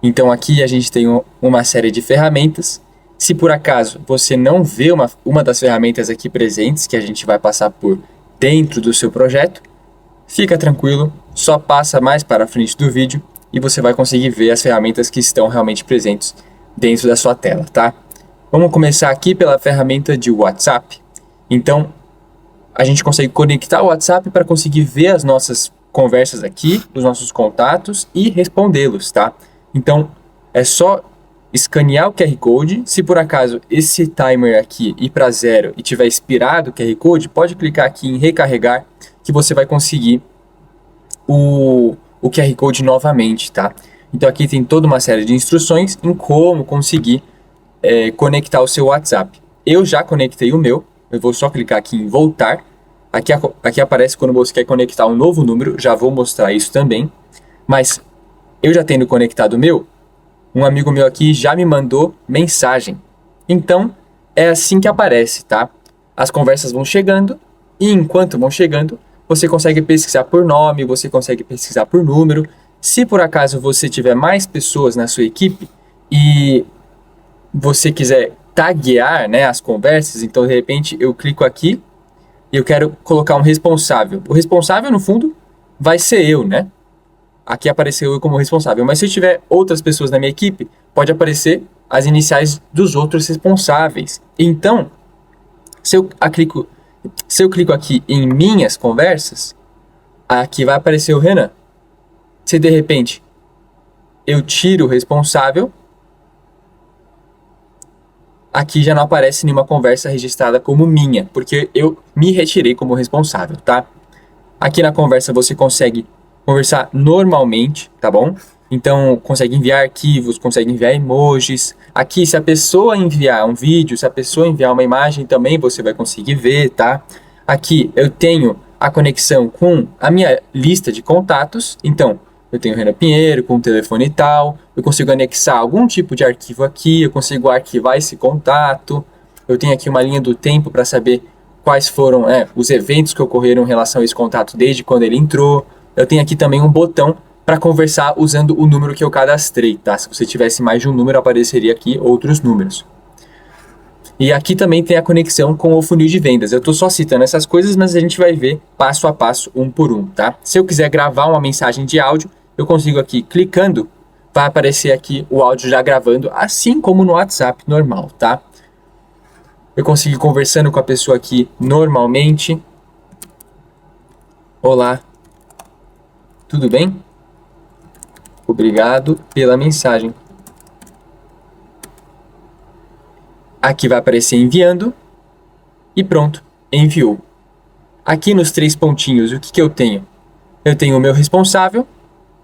Então aqui a gente tem uma série de ferramentas. Se por acaso você não vê uma das ferramentas aqui presentes, que a gente vai passar por dentro do seu projeto, fica tranquilo, só passa mais para frente do vídeo e você vai conseguir ver as ferramentas que estão realmente presentes dentro da sua tela, tá? Vamos começar aqui pela ferramenta de WhatsApp. Então, a gente consegue conectar o WhatsApp para conseguir ver as nossas conversas aqui, os nossos contatos e respondê-los, tá? Então, é só escanear o QR Code. Se por acaso esse timer aqui ir para 0 e tiver expirado o QR Code, pode clicar aqui em recarregar que você vai conseguir o QR Code novamente, tá? Então aqui tem toda uma série de instruções em como conseguir conectar o seu WhatsApp. Eu já conectei o meu, eu vou só clicar aqui em voltar. Aqui aparece quando você quer conectar um novo número, já vou mostrar isso também. Mas eu já tendo conectado o meu, um amigo meu aqui já me mandou mensagem. Então, é assim que aparece, tá? As conversas vão chegando e enquanto vão chegando, você consegue pesquisar por nome, você consegue pesquisar por número. Se por acaso você tiver mais pessoas na sua equipe e você quiser taguear, né, as conversas, então de repente eu clico aqui e eu quero colocar um responsável. O responsável, no fundo, vai ser eu, né? Aqui apareceu eu como responsável, mas se eu tiver outras pessoas na minha equipe, pode aparecer as iniciais dos outros responsáveis. Então, se eu clico aqui em minhas conversas, aqui vai aparecer o Renan. Se de repente eu tiro o responsável, aqui já não aparece nenhuma conversa registrada como minha, porque eu me retirei como responsável, tá? Aqui na conversa você consegue conversar normalmente, tá bom? Então, consegue enviar arquivos, consegue enviar emojis. Aqui, se a pessoa enviar um vídeo, se a pessoa enviar uma imagem, também você vai conseguir ver, tá? Aqui, eu tenho a conexão com a minha lista de contatos. Então, eu tenho o Renan Pinheiro com o telefone e tal. Eu consigo anexar algum tipo de arquivo aqui. Eu consigo arquivar esse contato. Eu tenho aqui uma linha do tempo para saber quais foram os eventos que ocorreram em relação a esse contato desde quando ele entrou. Eu tenho aqui também um botão para conversar usando o número que eu cadastrei, tá? Se você tivesse mais de um número, apareceria aqui outros números. E aqui também tem a conexão com o funil de vendas. Eu estou só citando essas coisas, mas a gente vai ver passo a passo, um por um, tá? Se eu quiser gravar uma mensagem de áudio, eu consigo aqui, clicando, vai aparecer aqui o áudio já gravando, assim como no WhatsApp normal, tá? Eu consigo ir conversando com a pessoa aqui normalmente. Olá, tudo bem? Obrigado pela mensagem. Aqui vai aparecer enviando e pronto, enviou. Aqui nos 3 pontinhos, o que eu tenho? Eu tenho o meu responsável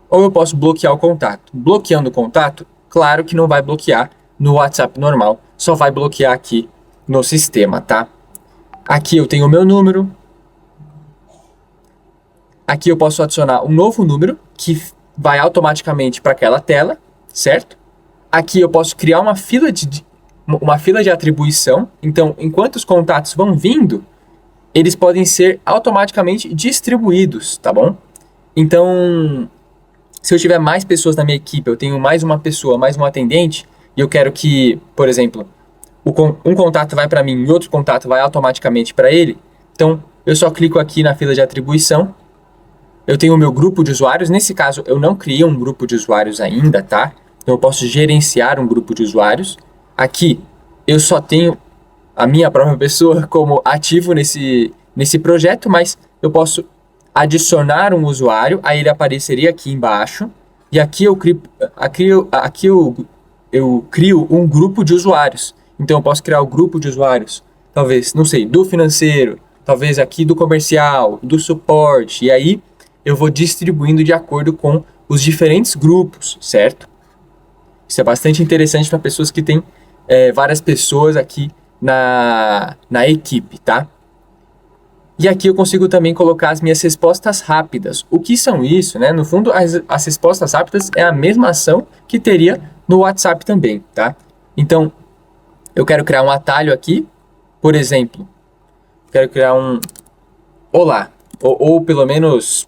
ou eu posso bloquear o contato. Bloqueando o contato, claro que não vai bloquear no WhatsApp normal, só vai bloquear aqui no sistema, tá? Aqui eu tenho o meu número. Aqui eu posso adicionar um novo número que vai automaticamente para aquela tela, certo? Aqui eu posso criar uma fila de atribuição. Então, enquanto os contatos vão vindo, eles podem ser automaticamente distribuídos, tá bom? Então, se eu tiver mais pessoas na minha equipe, eu tenho mais uma pessoa, mais um atendente, e eu quero que, por exemplo, um contato vai para mim e outro contato vai automaticamente para ele, então eu só clico aqui na fila de atribuição. Eu tenho o meu grupo de usuários. Nesse caso, eu não criei um grupo de usuários ainda, tá? Então, eu posso gerenciar um grupo de usuários. Aqui, eu só tenho a minha própria pessoa como ativo nesse projeto, mas eu posso adicionar um usuário, aí ele apareceria aqui embaixo. E aqui eu crio um grupo de usuários. Então, eu posso criar o grupo de usuários, talvez, não sei, do financeiro, talvez aqui do comercial, do suporte, e aí eu vou distribuindo de acordo com os diferentes grupos, certo? Isso é bastante interessante para pessoas que têm várias pessoas aqui na equipe, tá? E aqui eu consigo também colocar as minhas respostas rápidas. O que são isso, né? No fundo, as respostas rápidas é a mesma ação que teria no WhatsApp também, tá? Então, eu quero criar um atalho aqui, por exemplo, quero criar um olá. Ou pelo menos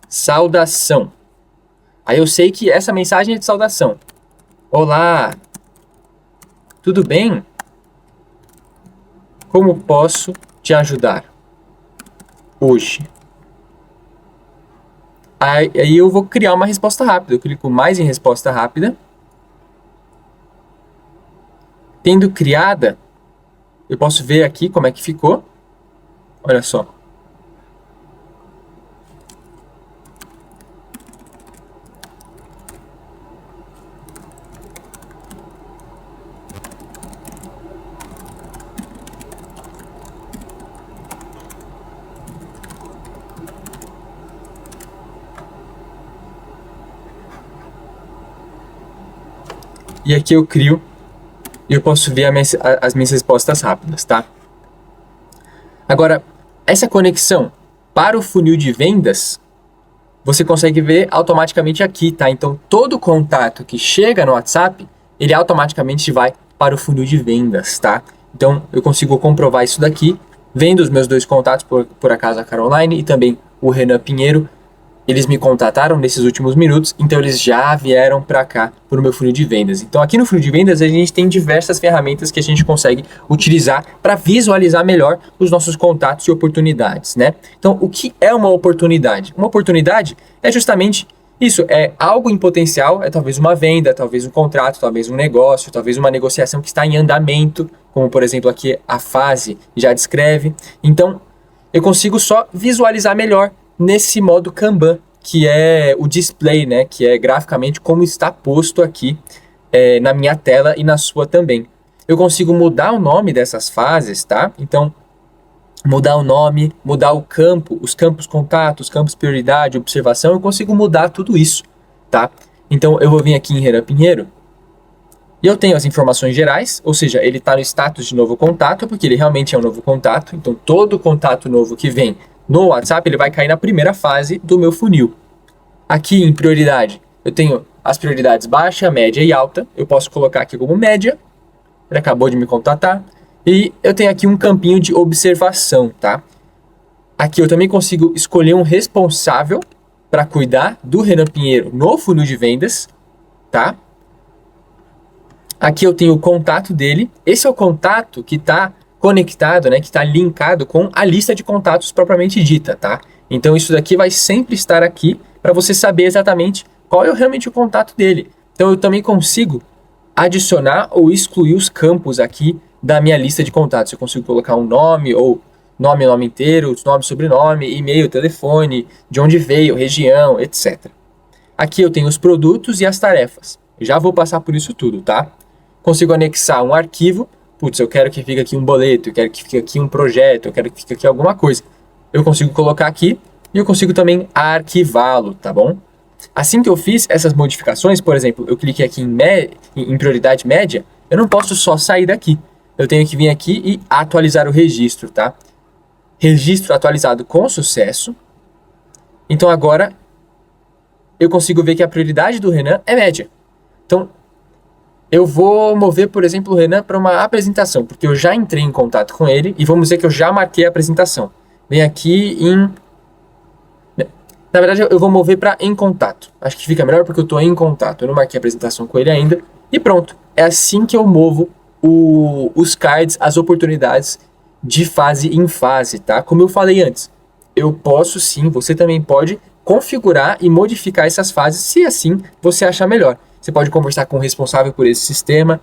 saudação. Aí eu sei que essa mensagem é de saudação. Olá, tudo bem? Como posso te ajudar hoje? Aí eu vou criar uma resposta rápida. Eu clico mais em resposta rápida. Tendo criada, eu posso ver aqui como é que ficou. Olha só. E aqui eu crio e eu posso ver as minhas respostas rápidas, tá? Agora, essa conexão para o funil de vendas, você consegue ver automaticamente aqui, tá? Então, todo contato que chega no WhatsApp, ele automaticamente vai para o funil de vendas, tá? Então, eu consigo comprovar isso daqui, vendo os meus dois contatos, por acaso a Caroline e também o Renan Pinheiro. Eles me contataram nesses últimos minutos, então eles já vieram para cá para o meu funil de vendas. Então aqui no funil de vendas a gente tem diversas ferramentas que a gente consegue utilizar para visualizar melhor os nossos contatos e oportunidades, né? Então o que é uma oportunidade? Uma oportunidade é justamente isso, é algo em potencial, é talvez uma venda, talvez um contrato, talvez um negócio, talvez uma negociação que está em andamento, como por exemplo aqui a fase já descreve. Então eu consigo só visualizar melhor nesse modo Kanban, que é o display, né, que é graficamente como está posto aqui na minha tela e na sua também. Eu consigo mudar o nome dessas fases, tá? Então, mudar o nome, mudar o campo, os campos contatos, campos prioridade, observação, eu consigo mudar tudo isso, tá? Então, eu vou vir aqui em Renan Pinheiro e eu tenho as informações gerais, ou seja, ele está no status de novo contato, porque ele realmente é um novo contato, então todo contato novo que vem no WhatsApp, ele vai cair na primeira fase do meu funil. Aqui em prioridade, eu tenho as prioridades baixa, média e alta. Eu posso colocar aqui como média. Ele acabou de me contatar. E eu tenho aqui um campinho de observação, tá? Aqui eu também consigo escolher um responsável para cuidar do Renan Pinheiro no funil de vendas, tá? Aqui eu tenho o contato dele. Esse é o contato que está conectado, né, que está linkado com a lista de contatos propriamente dita, tá? Então isso daqui vai sempre estar aqui para você saber exatamente qual é realmente o contato dele. Então eu também consigo adicionar ou excluir os campos aqui da minha lista de contatos. Eu consigo colocar um nome ou nome inteiro, nome, sobrenome, e-mail, telefone, de onde veio, região, etc. Aqui eu tenho os produtos e as tarefas. Eu já vou passar por isso tudo, tá? Consigo anexar um arquivo. Putz, eu quero que fique aqui um boleto, eu quero que fique aqui um projeto, eu quero que fique aqui alguma coisa. Eu consigo colocar aqui e eu consigo também arquivá-lo, tá bom? Assim que eu fiz essas modificações, por exemplo, eu cliquei aqui em prioridade média, eu não posso só sair daqui. Eu tenho que vir aqui e atualizar o registro, tá? Registro atualizado com sucesso. Então agora eu consigo ver que a prioridade do Renan é média. Então eu vou mover, por exemplo, o Renan para uma apresentação, porque eu já entrei em contato com ele e vamos dizer que eu já marquei a apresentação. Vem aqui em... Na verdade, eu vou mover para em contato. Acho que fica melhor porque eu estou em contato. Eu não marquei a apresentação com ele ainda. E pronto. É assim que eu movo os cards, as oportunidades de fase em fase, tá? Como eu falei antes, eu posso sim, você também pode configurar e modificar essas fases se assim você achar melhor. Você pode conversar com o responsável por esse sistema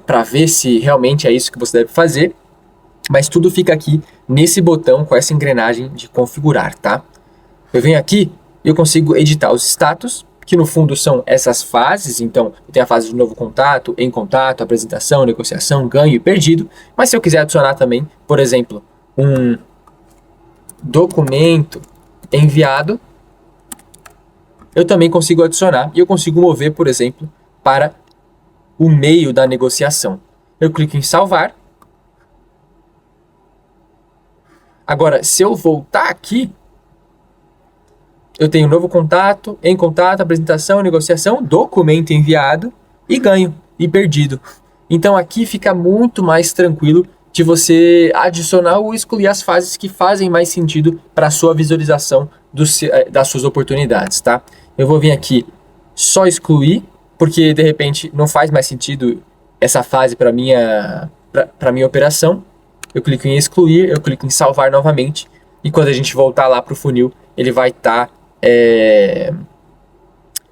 para ver se realmente é isso que você deve fazer. Mas tudo fica aqui nesse botão com essa engrenagem de configurar, tá? Eu venho aqui e eu consigo editar os status, que no fundo são essas fases. Então, eu tenho a fase de novo contato, em contato, apresentação, negociação, ganho e perdido. Mas se eu quiser adicionar também, por exemplo, um documento enviado, eu também consigo adicionar e eu consigo mover, por exemplo, para o meio da negociação. Eu clico em salvar. Agora, se eu voltar aqui, eu tenho novo contato, em contato, apresentação, negociação, documento enviado e ganho e perdido. Então aqui fica muito mais tranquilo de você adicionar ou excluir as fases que fazem mais sentido para a sua visualização das suas oportunidades, tá? Eu vou vir aqui só excluir, porque de repente não faz mais sentido essa fase para minha operação. Eu clico em excluir, eu clico em salvar novamente, e quando a gente voltar lá para o funil, ele vai estar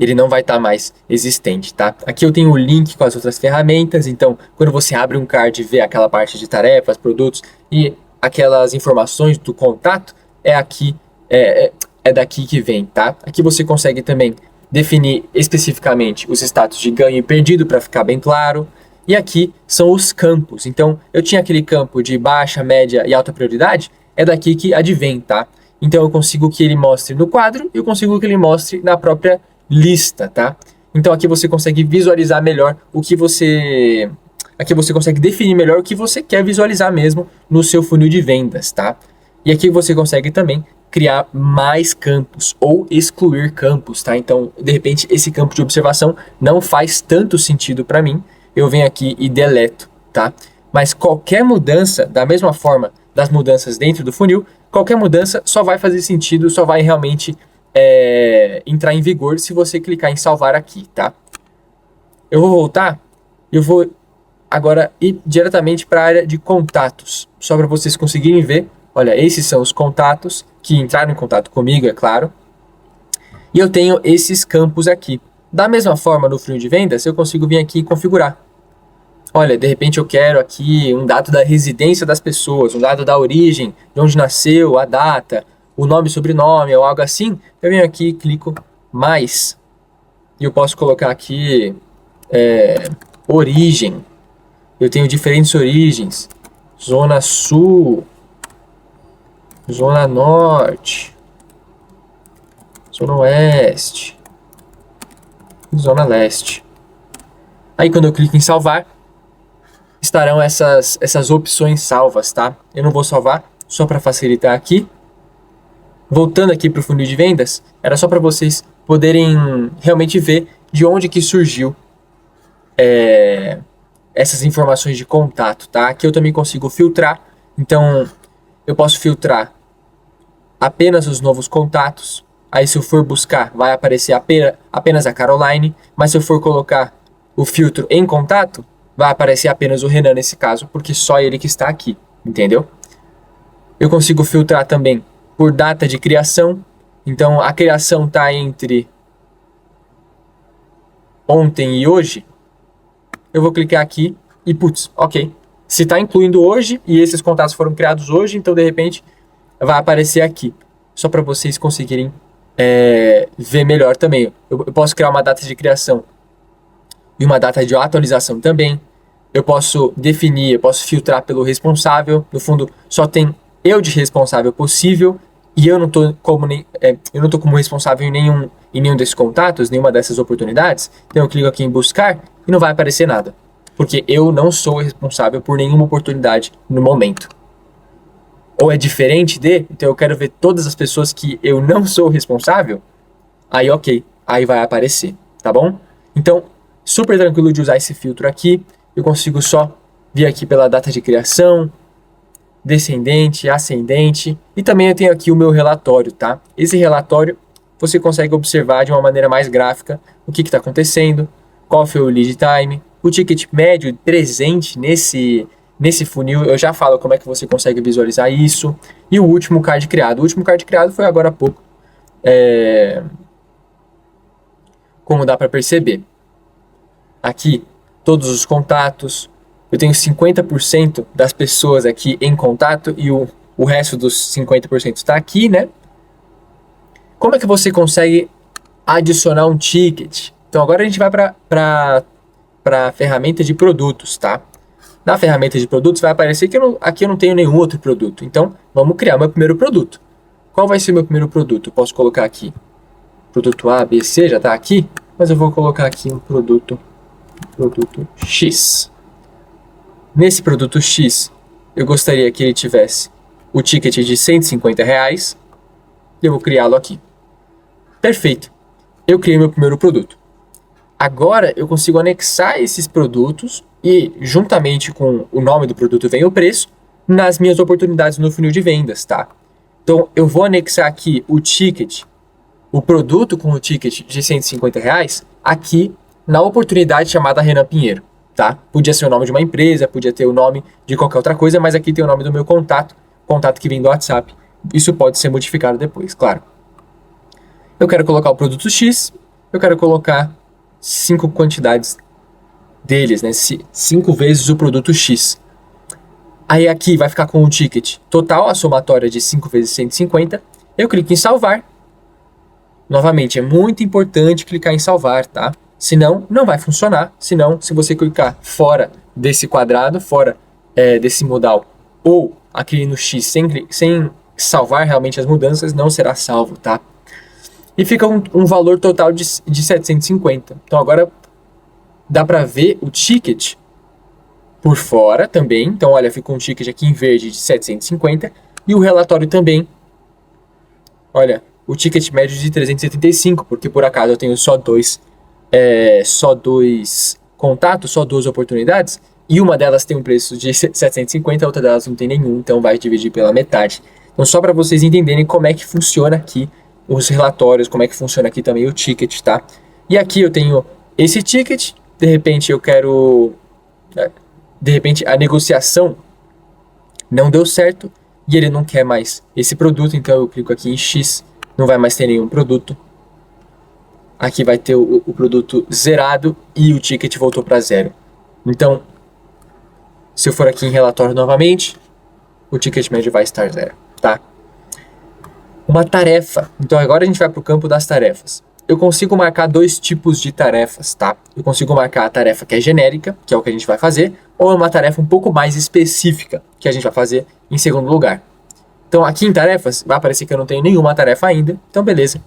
ele não vai estar mais existente, tá? Aqui eu tenho o link com as outras ferramentas, então quando você abre um card e vê aquela parte de tarefas, produtos e aquelas informações do contato, é daqui que vem, tá? Aqui você consegue também definir especificamente os status de ganho e perdido para ficar bem claro. E aqui são os campos. Então, eu tinha aquele campo de baixa, média e alta prioridade, é daqui que advém, tá? Então, eu consigo que ele mostre no quadro e eu consigo que ele mostre na própria lista, tá? Então, aqui você consegue visualizar melhor o que você... Aqui você consegue definir melhor o que você quer visualizar mesmo no seu funil de vendas, tá? E aqui você consegue também criar mais campos ou excluir campos, tá? Então, de repente, esse campo de observação não faz tanto sentido para mim. Eu venho aqui e deleto, tá? Mas qualquer mudança, da mesma forma das mudanças dentro do funil, qualquer mudança só vai fazer sentido, só vai realmente entrar em vigor se você clicar em salvar aqui, tá? Eu vou voltar, eu vou agora ir diretamente para a área de contatos, só para vocês conseguirem ver. Olha, esses são os contatos que entraram em contato comigo, é claro. E eu tenho esses campos aqui. Da mesma forma, no funil de vendas, eu consigo vir aqui e configurar. Olha, de repente eu quero aqui um dado da residência das pessoas, um dado da origem, de onde nasceu, a data, o nome e sobrenome, ou algo assim. Eu venho aqui e clico mais. E eu posso colocar aqui origem. Eu tenho diferentes origens. Zona Sul, Zona Norte, Zona Oeste, Zona Leste. Aí quando eu clico em salvar, estarão essas opções salvas, tá? Eu não vou salvar, só para facilitar aqui. Voltando aqui para o funil de vendas, era só para vocês poderem realmente ver de onde que surgiu essas informações de contato, tá? Aqui eu também consigo filtrar, então eu posso filtrar apenas os novos contatos. Aí se eu for buscar, vai aparecer apenas a Caroline, mas se eu for colocar o filtro em contato, vai aparecer apenas o Renan nesse caso, porque só ele que está aqui, entendeu? Eu consigo filtrar também por data de criação, então a criação está entre ontem e hoje. Eu vou clicar aqui e putz, ok. Se está incluindo hoje e esses contatos foram criados hoje, então de repente vai aparecer aqui, só para vocês conseguirem ver melhor também. Eu posso criar uma data de criação e uma data de atualização também. Eu posso definir, eu posso filtrar pelo responsável. No fundo, só tem eu de responsável possível e eu não estou como responsável em nenhum desses contatos, nenhuma dessas oportunidades. Então eu clico aqui em buscar e não vai aparecer nada, porque eu não sou responsável por nenhuma oportunidade no momento. Ou é diferente de, então eu quero ver todas as pessoas que eu não sou responsável, aí ok, aí vai aparecer, tá bom? Então, super tranquilo de usar esse filtro aqui, eu consigo só vir aqui pela data de criação, descendente, ascendente, e também eu tenho aqui o meu relatório, tá? Esse relatório você consegue observar de uma maneira mais gráfica o que está acontecendo, qual foi o lead time, o ticket médio presente nesse funil, eu já falo como é que você consegue visualizar isso, e o último card criado. O último card criado foi agora há pouco, como dá para perceber. Aqui, todos os contatos, eu tenho 50% das pessoas aqui em contato e o resto dos 50% está aqui, né? Como é que você consegue adicionar um ticket? Então agora a gente vai para a ferramenta de produtos, tá? Na ferramenta de produtos vai aparecer que aqui eu não tenho nenhum outro produto. Então, vamos criar meu primeiro produto. Qual vai ser meu primeiro produto? Eu posso colocar aqui produto A, B, C, já está aqui. Mas eu vou colocar aqui um produto X. Nesse produto X, eu gostaria que ele tivesse o ticket de R$150. E eu vou criá-lo aqui. Perfeito. Eu criei meu primeiro produto. Agora, eu consigo anexar esses produtos e, juntamente com o nome do produto, vem o preço, nas minhas oportunidades no funil de vendas, tá? Então, eu vou anexar aqui o ticket o produto com o ticket de R$ 150 aqui na oportunidade chamada Renan Pinheiro, tá? Podia ser o nome de uma empresa, podia ter o nome de qualquer outra coisa, mas aqui tem o nome do meu contato que vem do WhatsApp. Isso pode ser modificado depois, claro. Eu quero colocar o produto X, eu quero colocar 5 quantidades deles, né? 5 vezes o produto X. Aí aqui vai ficar com o ticket total, a somatória de 5 vezes 150. Eu clico em salvar. Novamente, é muito importante clicar em salvar, tá? Senão, não vai funcionar. Senão, se você clicar fora desse quadrado, fora desse modal, ou aqui no X sem salvar realmente as mudanças, não será salvo, tá? E fica um valor total de 750. Então, agora dá para ver o ticket por fora também. Então, olha, fica um ticket aqui em verde de 750. E o relatório também. Olha, o ticket médio de 375, porque por acaso eu tenho só dois contatos, só 2 oportunidades. E uma delas tem um preço de 750, a outra delas não tem nenhum. Então, vai dividir pela metade. Então, só para vocês entenderem como é que funciona aqui os relatórios, como é que funciona aqui também o ticket, tá? E aqui eu tenho esse ticket. De repente eu quero... De repente a negociação não deu certo e ele não quer mais esse produto, então eu clico aqui em X, não vai mais ter nenhum produto. Aqui vai ter o produto zerado e o ticket voltou para 0. Então, se eu for aqui em relatório novamente, o ticket médio vai estar 0, tá? Uma tarefa. Então agora a gente vai para o campo das tarefas. Eu consigo marcar 2 tipos de tarefas, tá? Eu consigo marcar a tarefa que é genérica, que é o que a gente vai fazer, ou uma tarefa um pouco mais específica, que a gente vai fazer em segundo lugar. Então aqui em tarefas, vai aparecer que eu não tenho nenhuma tarefa ainda, então beleza.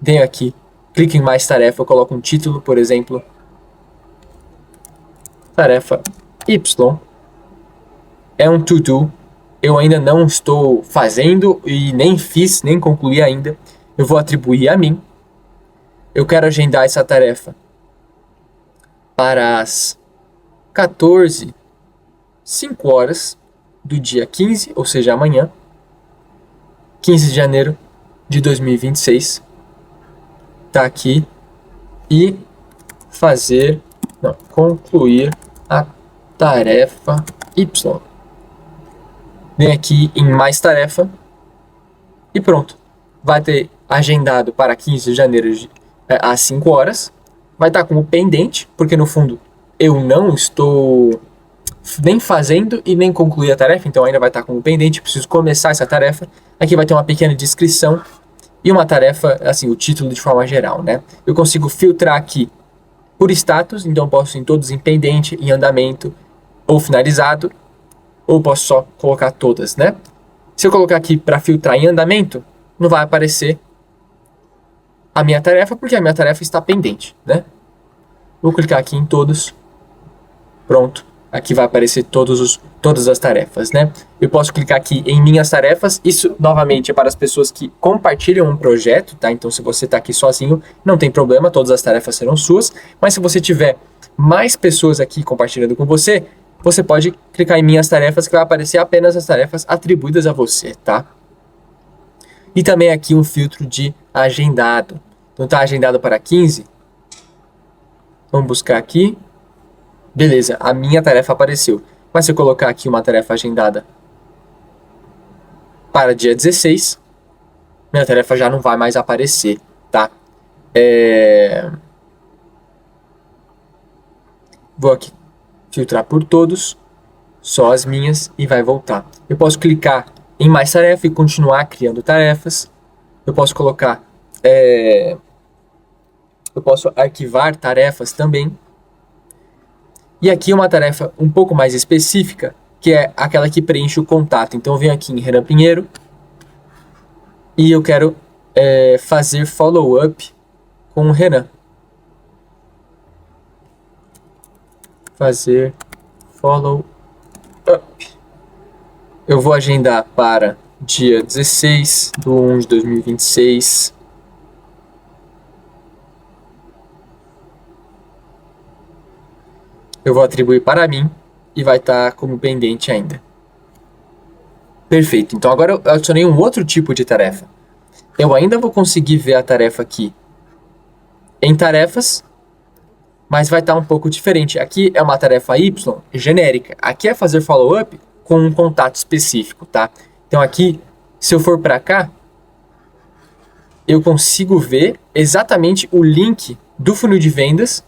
Venho aqui, clico em mais tarefa, eu coloco um título, por exemplo, tarefa Y, é um to-do, eu ainda não estou fazendo e nem fiz, nem concluí ainda, eu vou atribuir a mim. Eu quero agendar essa tarefa para as 14, 5 horas do dia 15, ou seja, amanhã, 15 de janeiro de 2026. Tá aqui. E concluir a tarefa Y. Vem aqui em mais tarefa e pronto. Vai ter agendado para 15 de janeiro às 5 horas, vai estar como pendente, porque no fundo eu não estou nem fazendo e nem concluí a tarefa, então ainda vai estar como pendente, preciso começar essa tarefa. Aqui vai ter uma pequena descrição e uma tarefa, assim, o título de forma geral, né? Eu consigo filtrar aqui por status, então posso em todos em pendente, em andamento ou finalizado, ou posso só colocar todas, né? Se eu colocar aqui para filtrar em andamento, não vai aparecer a minha tarefa, porque a minha tarefa está pendente, né? Vou clicar aqui em todos. Pronto. Aqui vai aparecer todas as tarefas, né? Eu posso clicar aqui em minhas tarefas. Isso, novamente, é para as pessoas que compartilham um projeto, tá? Então, se você está aqui sozinho, não tem problema, todas as tarefas serão suas. Mas se você tiver mais pessoas aqui compartilhando com você, você pode clicar em minhas tarefas, que vai aparecer apenas as tarefas atribuídas a você, tá? E também aqui um filtro de agendado. Então está agendado para 15. Vamos buscar aqui. Beleza, a minha tarefa apareceu. Mas se eu colocar aqui uma tarefa agendada para dia 16, minha tarefa já não vai mais aparecer, tá? Vou aqui filtrar por todos, só as minhas, e vai voltar. Eu posso clicar em mais tarefa e continuar criando tarefas. Eu posso colocar... eu posso arquivar tarefas também. E aqui uma tarefa um pouco mais específica, que é aquela que preenche o contato. Então eu venho aqui em Renan Pinheiro e eu quero fazer follow-up com o Renan. Fazer follow-up. Eu vou agendar para dia 16/1 de 2026. Eu vou atribuir para mim e vai estar como pendente ainda. Perfeito. Então agora eu adicionei um outro tipo de tarefa. eu ainda vou conseguir ver a tarefa aqui em tarefas, mas vai estar um pouco diferente. Aqui é uma tarefa Y genérica. Aqui é fazer follow-up com um contato específico, tá? Então aqui, se eu for para cá, eu consigo ver exatamente o link do funil de vendas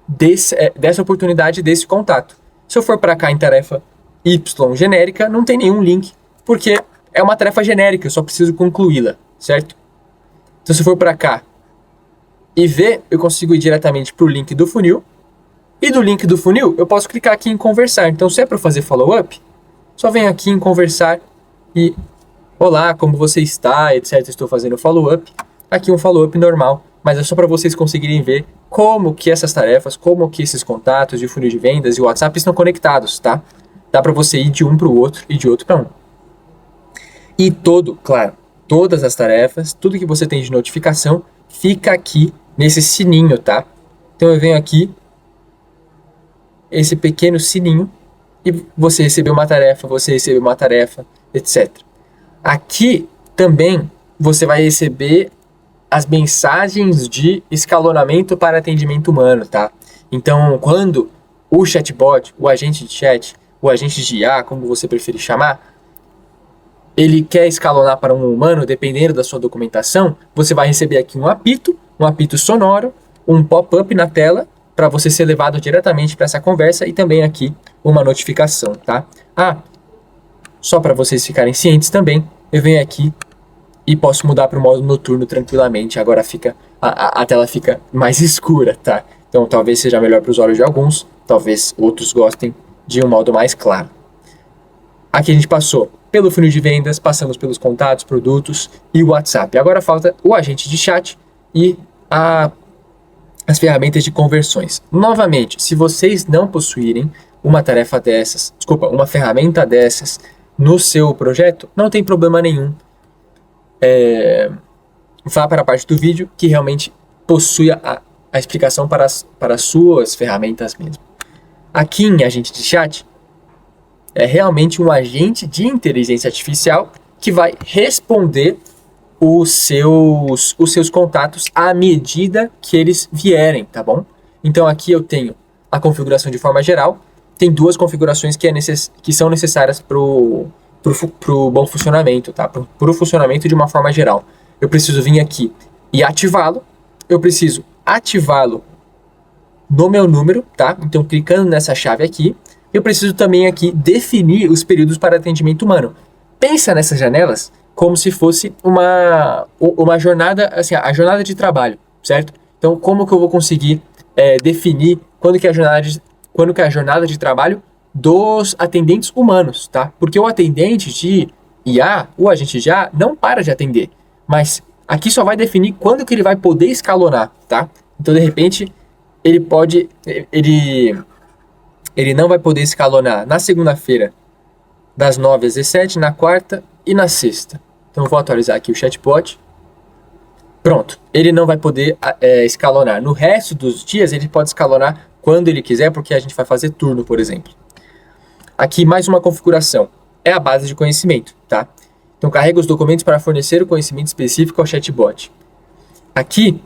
dessa oportunidade, desse contato. Se eu for para cá em tarefa Y genérica, não tem nenhum link, porque é uma tarefa genérica, eu só preciso concluí-la, certo? Então se eu for para cá e ver, eu consigo ir diretamente para o link do funil, e do link do funil eu posso clicar aqui em conversar. Então se é para fazer follow-up, só venho aqui em conversar e olá, como você está, etc. Estou fazendo follow-up. Aqui um follow-up normal, mas é só para vocês conseguirem ver como que essas tarefas, como que esses contatos de funil de vendas e WhatsApp estão conectados, tá? Dá para você ir de um para o outro e de outro para um. E claro, todas as tarefas, tudo que você tem de notificação, fica aqui nesse sininho, tá? Então eu venho aqui, esse pequeno sininho, e você recebeu uma tarefa, etc. Aqui também você vai receber as mensagens de escalonamento para atendimento humano, tá? Então, quando o chatbot, o agente de chat, o agente de IA, como você preferir chamar, ele quer escalonar para um humano, dependendo da sua documentação, você vai receber aqui um apito sonoro, um pop-up na tela, para você ser levado diretamente para essa conversa, e também aqui uma notificação, tá? Só para vocês ficarem cientes também, eu venho aqui e posso mudar para o modo noturno tranquilamente. Agora a tela fica mais escura, tá? Então talvez seja melhor para os olhos de alguns, talvez outros gostem de um modo mais claro. Aqui a gente passou pelo funil de vendas, passamos pelos contatos, produtos e o WhatsApp. Agora falta o agente de chat e as ferramentas de conversões. Novamente, se vocês não possuírem uma ferramenta dessas no seu projeto, não tem problema nenhum. Vá para a parte do vídeo que realmente possui a explicação para as suas ferramentas mesmo. Aqui em agente de chat, é realmente um agente de inteligência artificial que vai responder os seus contatos à medida que eles vierem, tá bom? Então aqui eu tenho a configuração de forma geral, tem duas configurações que são necessárias pro bom funcionamento, tá? Pro funcionamento de uma forma geral. Eu preciso vir aqui e ativá-lo, eu preciso ativá-lo no meu número, tá? Então clicando nessa chave aqui, eu preciso também aqui definir os períodos para atendimento humano. Pensa nessas janelas como se fosse uma jornada, assim, a jornada de trabalho, certo? Então, como que eu vou conseguir definir quando que é a jornada de trabalho dos atendentes humanos, tá? Porque o atendente de IA, o agente de IA, não para de atender, mas aqui só vai definir quando que ele vai poder escalonar, tá? Então, de repente, ele não vai poder escalonar na segunda-feira, das 9 às 17, na quarta e na sexta. Então eu vou atualizar aqui o chatbot. Pronto, ele não vai poder escalonar. No resto dos dias ele pode escalonar quando ele quiser, porque a gente vai fazer turno, por exemplo. Aqui mais uma configuração, é a base de conhecimento, tá? Então carrega os documentos para fornecer o conhecimento específico ao chatbot. Aqui,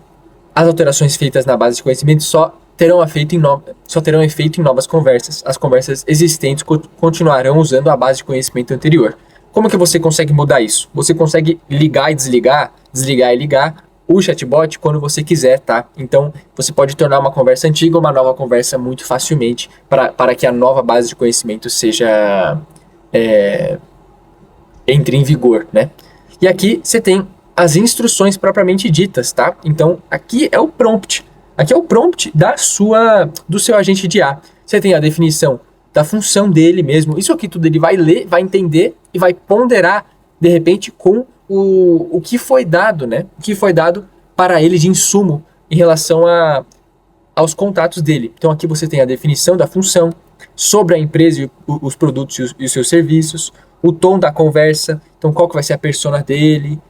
as alterações feitas na base de conhecimento só terão efeito em novas conversas. As conversas existentes continuarão usando a base de conhecimento anterior. Como que você consegue mudar isso? Você consegue ligar e desligar e ligar o chatbot quando você quiser, tá? Então, você pode tornar uma conversa antiga uma nova conversa muito facilmente para que a nova base de conhecimento entre em vigor, né? E aqui você tem as instruções propriamente ditas, tá? Então, aqui é o prompt. Aqui é o prompt do seu agente de IA. Você tem a definição da função dele mesmo. Isso aqui tudo ele vai ler, vai entender e vai ponderar, de repente, com o que foi dado, né? O que foi dado para ele de insumo em relação aos contatos dele. Então aqui você tem a definição da função, sobre a empresa e os produtos e os seus serviços, o tom da conversa, então qual que vai ser a persona dele.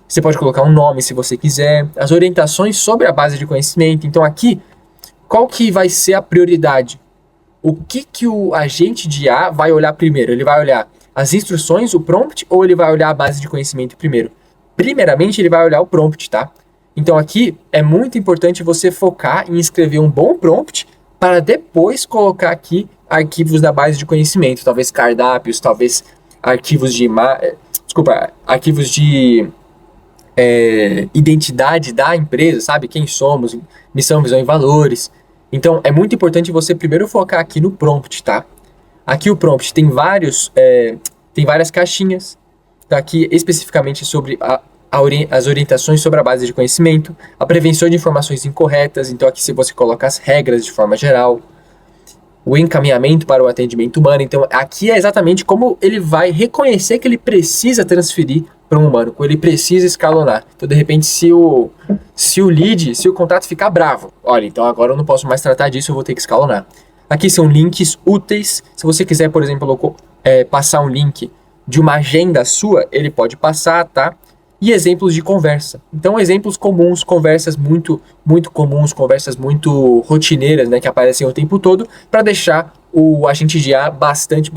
Você pode colocar um nome se você quiser, as orientações sobre a base de conhecimento. Então aqui, qual que vai ser a prioridade? O que o agente de IA vai olhar primeiro? Ele vai olhar as instruções, o prompt, ou ele vai olhar a base de conhecimento primeiro? primeiramente ele vai olhar o prompt, tá? Então aqui é muito importante você focar em escrever um bom prompt para depois colocar aqui arquivos da base de conhecimento, talvez cardápios, talvez arquivos de arquivos de identidade da empresa, sabe? Quem somos, missão, visão e valores. Então é muito importante você primeiro focar aqui no prompt, tá? Aqui o prompt tem tem várias caixinhas, tá? Aqui especificamente sobre as orientações sobre a base de conhecimento, a prevenção de informações incorretas, então aqui se você coloca as regras de forma geral, o encaminhamento para o atendimento humano, então aqui é exatamente como ele vai reconhecer que ele precisa transferir para um humano, como ele precisa escalonar. Então de repente se o contato ficar bravo, olha, então agora eu não posso mais tratar disso, eu vou ter que escalonar. Aqui são links úteis, se você quiser, por exemplo, passar um link de uma agenda sua, ele pode passar, tá? E exemplos de conversa. Então, exemplos comuns, conversas muito comuns, conversas muito rotineiras, né, que aparecem o tempo todo, para deixar o agente de IA bastante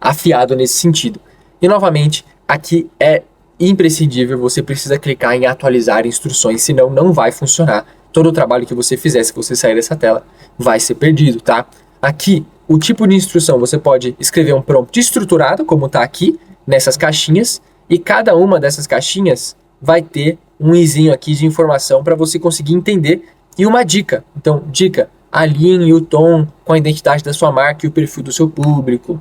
afiado nesse sentido. E, novamente, aqui é imprescindível, você precisa clicar em atualizar instruções, senão não vai funcionar. Todo o trabalho que você fizer, se você sair dessa tela, vai ser perdido, tá? Aqui, o tipo de instrução, você pode escrever um prompt estruturado, como está aqui, nessas caixinhas, e cada uma dessas caixinhas vai ter um izinho aqui de informação para você conseguir entender, e uma dica. Então, dica, alinhe o tom com a identidade da sua marca e o perfil do seu público.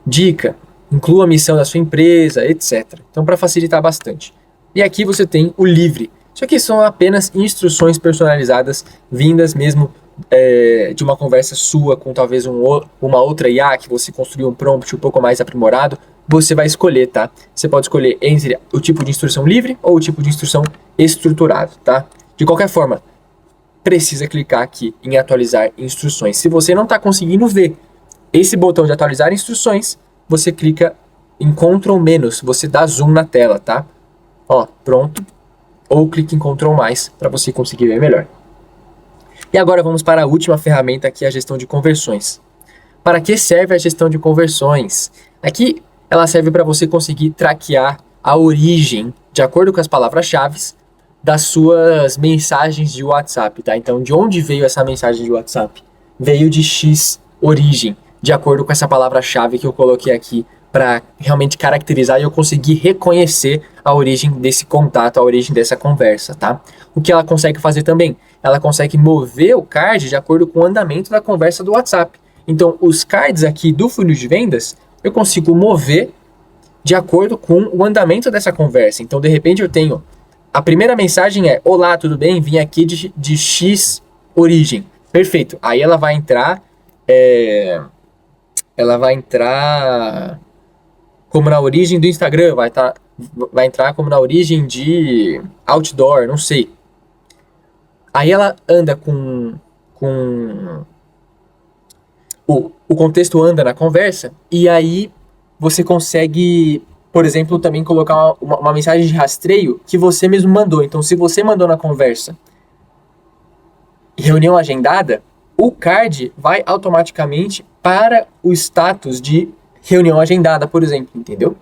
Dica, inclua a missão da sua empresa, etc. Então, para facilitar bastante. E aqui você tem o livre. Isso aqui são apenas instruções personalizadas, vindas mesmo de uma conversa sua com talvez uma outra IA, que você construiu um prompt um pouco mais aprimorado, você vai escolher, tá? Você pode escolher entre o tipo de instrução livre ou o tipo de instrução estruturado, tá? De qualquer forma, precisa clicar aqui em atualizar instruções. Se você não está conseguindo ver esse botão de atualizar instruções, você clica em Ctrl-, você dá zoom na tela, tá? Ó, pronto. Ou clique em Ctrl+, para você conseguir ver melhor. E agora vamos para a última ferramenta aqui, a gestão de conversões. Para que serve a gestão de conversões? Aqui ela serve para você conseguir traquear a origem, de acordo com as palavras-chave, das suas mensagens de WhatsApp, tá? Então, de onde veio essa mensagem de WhatsApp? Veio de X origem, de acordo com essa palavra-chave que eu coloquei aqui para realmente caracterizar e eu conseguir reconhecer a origem desse contato, a origem dessa conversa, tá? O que ela consegue fazer também? Ela consegue mover o card de acordo com o andamento da conversa do WhatsApp. Então, os cards aqui do funil de vendas, eu consigo mover de acordo com o andamento dessa conversa. Então, de repente, eu tenho... A primeira mensagem é: olá, tudo bem? Vim aqui de X origem. Perfeito. Aí ela vai entrar... Ela vai entrar como na origem do Instagram, vai entrar como na origem de outdoor, não sei. Aí ela anda com o contexto anda na conversa, e aí você consegue, por exemplo, também colocar uma mensagem de rastreio que você mesmo mandou. Então, se você mandou na conversa reunião agendada, o card vai automaticamente para o status de reunião agendada, por exemplo, entendeu?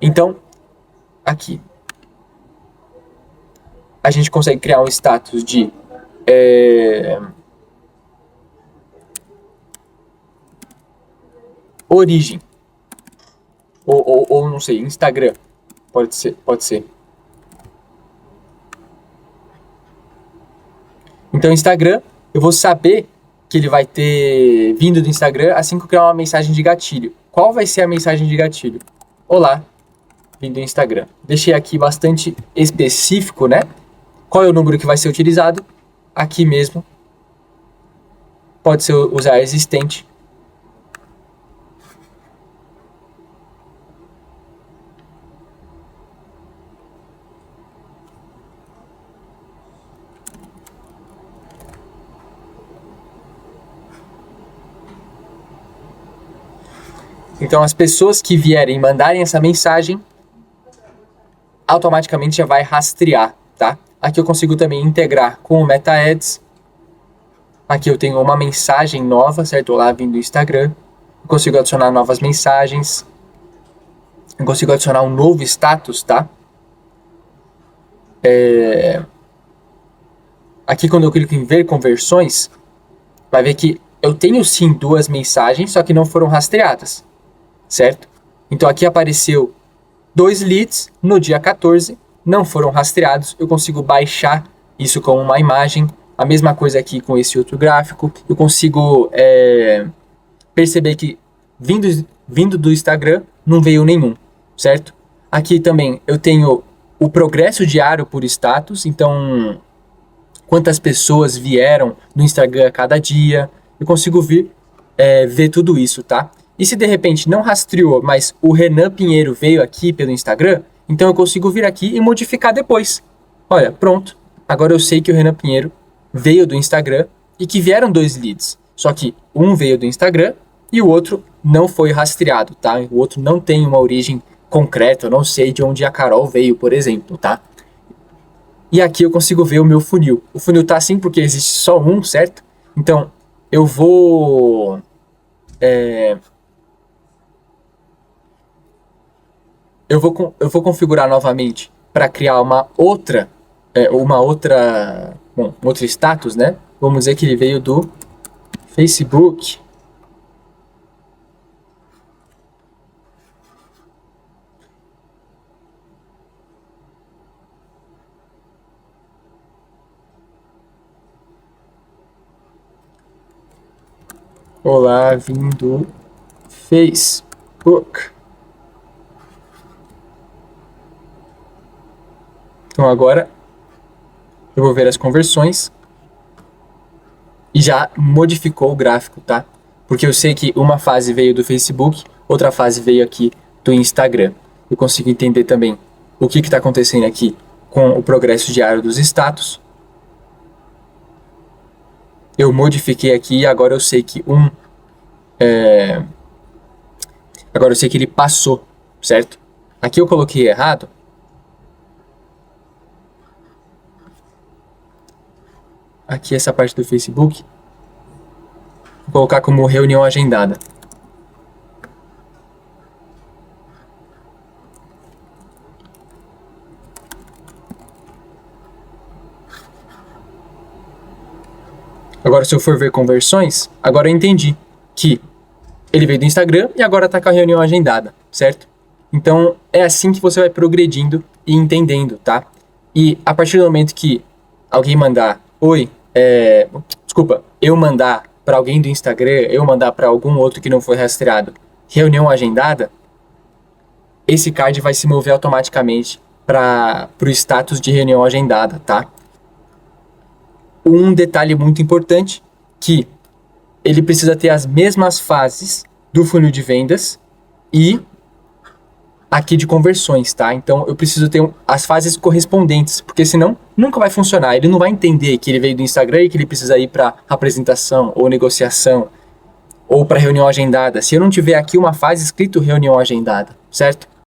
Então, aqui, a gente consegue criar um status de origem, ou não sei, Instagram, pode ser. Então, Instagram, eu vou saber que ele vai ter vindo do Instagram assim que eu criar uma mensagem de gatilho. Qual vai ser a mensagem de gatilho? Olá, vindo do Instagram. Deixei aqui bastante específico, né? Qual é o número que vai ser utilizado? Aqui mesmo. Pode ser usar existente. Então, as pessoas que vierem mandarem essa mensagem, automaticamente já vai rastrear, tá? Aqui eu consigo também integrar com o Meta Ads. Aqui eu tenho uma mensagem nova, certo? Olá, vindo do Instagram. Eu consigo adicionar novas mensagens. Eu consigo adicionar um novo status, tá? Aqui quando eu clico em ver conversões, vai ver que eu tenho sim 2 mensagens, só que não foram rastreadas, certo? Então aqui apareceu 2 leads no dia 14, não foram rastreados, eu consigo baixar isso como uma imagem. A mesma coisa aqui com esse outro gráfico, eu consigo perceber que vindo do Instagram não veio nenhum, certo? Aqui também eu tenho o progresso diário por status, então quantas pessoas vieram no Instagram a cada dia, eu consigo ver tudo isso, tá? E se de repente não rastreou, mas o Renan Pinheiro veio aqui pelo Instagram, então eu consigo vir aqui e modificar depois. Olha, pronto. Agora eu sei que o Renan Pinheiro veio do Instagram e que vieram 2 leads. Só que um veio do Instagram e o outro não foi rastreado, tá? O outro não tem uma origem concreta, eu não sei de onde a Carol veio, por exemplo, tá? E aqui eu consigo ver o meu funil. O funil tá assim porque existe só um, certo? Então, eu vou configurar novamente para criar outro status, né? Vamos dizer que ele veio do Facebook. Olá, vim do Facebook. Então agora eu vou ver as conversões e já modificou o gráfico, tá? Porque eu sei que uma fase veio do Facebook, outra fase veio aqui do Instagram. Eu consigo entender também o que está acontecendo aqui com o progresso diário dos status. Eu modifiquei aqui e agora eu sei que agora eu sei que ele passou, certo? Aqui eu coloquei errado. Aqui essa parte do Facebook. Vou colocar como reunião agendada. Agora, se eu for ver conversões, agora eu entendi que ele veio do Instagram e agora está com a reunião agendada, certo? Então, é assim que você vai progredindo e entendendo, tá? E a partir do momento que alguém mandar, eu mandar para alguém do Instagram, eu mandar para algum outro que não foi rastreado, reunião agendada, esse card vai se mover automaticamente para o status de reunião agendada, tá? Um detalhe muito importante, que ele precisa ter as mesmas fases do funil de vendas e aqui de conversões, tá? Então eu preciso ter as fases correspondentes, porque senão nunca vai funcionar. Ele não vai entender que ele veio do Instagram e que ele precisa ir para apresentação ou negociação ou para reunião agendada, se eu não tiver aqui uma fase escrito reunião agendada, certo?